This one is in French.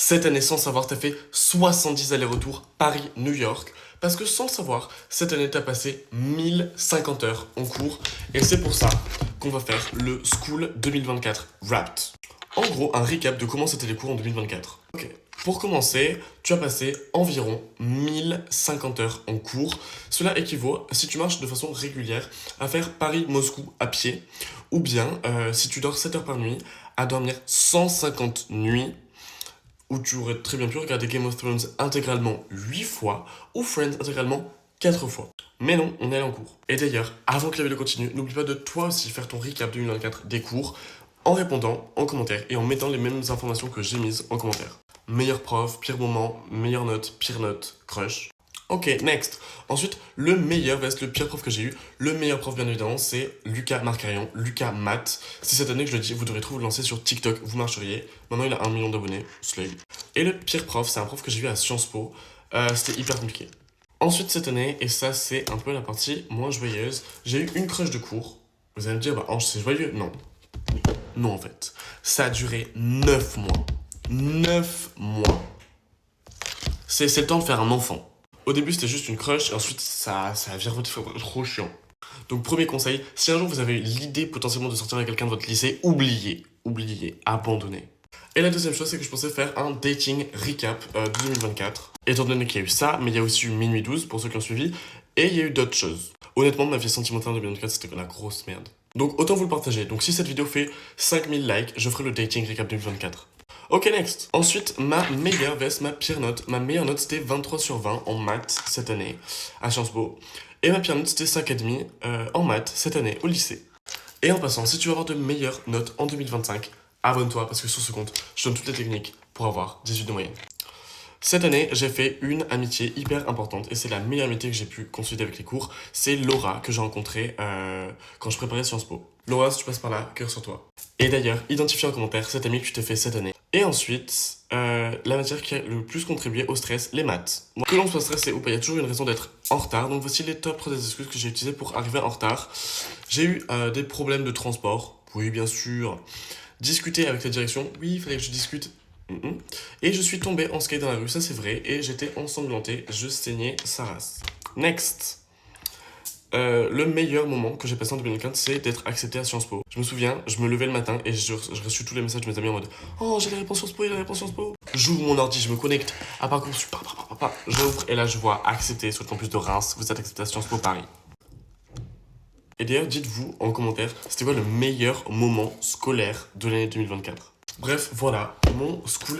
Cette année, sans le savoir, t'as fait 70 allers-retours Paris-New York. Parce que sans le savoir, cette année, t'as passé 1050 heures en cours. Et c'est pour ça qu'on va faire le School 2024 Wrapped. En gros, un recap de comment c'était les cours en 2024. Ok. Pour commencer, tu as passé environ 1050 heures en cours. Cela équivaut, si tu marches de façon régulière, à faire Paris-Moscou à pied. Ou bien, si tu dors 7 heures par nuit, à dormir 150 nuits où tu aurais très bien pu regarder Game of Thrones intégralement 8 fois ou Friends intégralement 4 fois. Mais non, on est allé en cours. Et d'ailleurs, avant que la vidéo continue, n'oublie pas de toi aussi faire ton recap 2024 des cours en répondant en commentaire et en mettant les mêmes informations que j'ai mises en commentaire. Meilleur prof, pire moment, meilleure note, pire note, crush. Ok, next. Ensuite, le meilleur vs le pire prof que j'ai eu. Le meilleur prof, bien évidemment, c'est Lucas Marcarion, Lucas Math. C'est cette année que je le dis, vous devrez trop vous lancer sur TikTok, vous marcheriez. Maintenant, il a 1 million d'abonnés, slay. Et le pire prof, c'est un prof que j'ai eu à Sciences Po. C'était hyper compliqué. Ensuite, cette année, et ça, c'est un peu la partie moins joyeuse, j'ai eu une crush de cours. Vous allez me dire, bah, Ange, c'est joyeux. Non. Non, en fait. Ça a duré 9 mois. 9 mois. C'est le temps de faire un enfant. Au début, c'était juste une crush, et ensuite, ça a virevolté trop chiant. Donc, premier conseil, si un jour vous avez l'idée potentiellement de sortir avec quelqu'un de votre lycée, oubliez, abandonnez. Et la deuxième chose, c'est que je pensais faire un dating recap de 2024. Étant donné qu'il y a eu ça, mais il y a aussi eu Minuit 12 pour ceux qui ont suivi, et il y a eu d'autres choses. Honnêtement, ma vie sentimentale en 2024, c'était la grosse merde. Donc, autant vous le partager. Donc, si cette vidéo fait 5000 likes, je ferai le dating recap 2024. Ok, next. Ensuite, ma meilleure vs ma pire note. Ma meilleure note, c'était 23 sur 20 en maths cette année à Sciences Po. Et ma pire note, c'était 5,5 en maths cette année au lycée. Et en passant, si tu veux avoir de meilleures notes en 2025, abonne-toi parce que sur ce compte, je donne toutes les techniques pour avoir 18 de moyenne. Cette année, j'ai fait une amitié hyper importante et c'est la meilleure amitié que j'ai pu consolider avec les cours. C'est Laura que j'ai rencontrée quand je préparais Sciences Po. Laura, si tu passes par là, cœur sur toi. Et d'ailleurs, identifie en commentaire cette amie que tu t'es fait cette année. Et ensuite, la matière qui a le plus contribué au stress, les maths. Que l'on soit stressé ou pas, il y a toujours une raison d'être en retard. Donc voici les top 3 des excuses que j'ai utilisées pour arriver en retard. J'ai eu des problèmes de transport. Oui, bien sûr. Discuter avec la direction. Oui, il fallait que je discute. Et je suis tombé en skate dans la rue, ça c'est vrai, et j'étais ensanglanté, je saignais sa race. Next. Le meilleur moment que j'ai passé en 2015, c'est d'être accepté à Sciences Po. Je me souviens, je me levais le matin et je reçus tous les messages de mes amis en mode Oh, j'ai la réponse Sciences Po, il a la réponse Sciences Po. J'ouvre mon ordi, je me connecte à Parcoursup, j'ouvre et là je vois accepté sur le campus de Reims, vous êtes accepté à Sciences Po Paris. Et d'ailleurs, dites-vous en commentaire, c'était quoi le meilleur moment scolaire de l'année 2024. Bref, voilà, mon school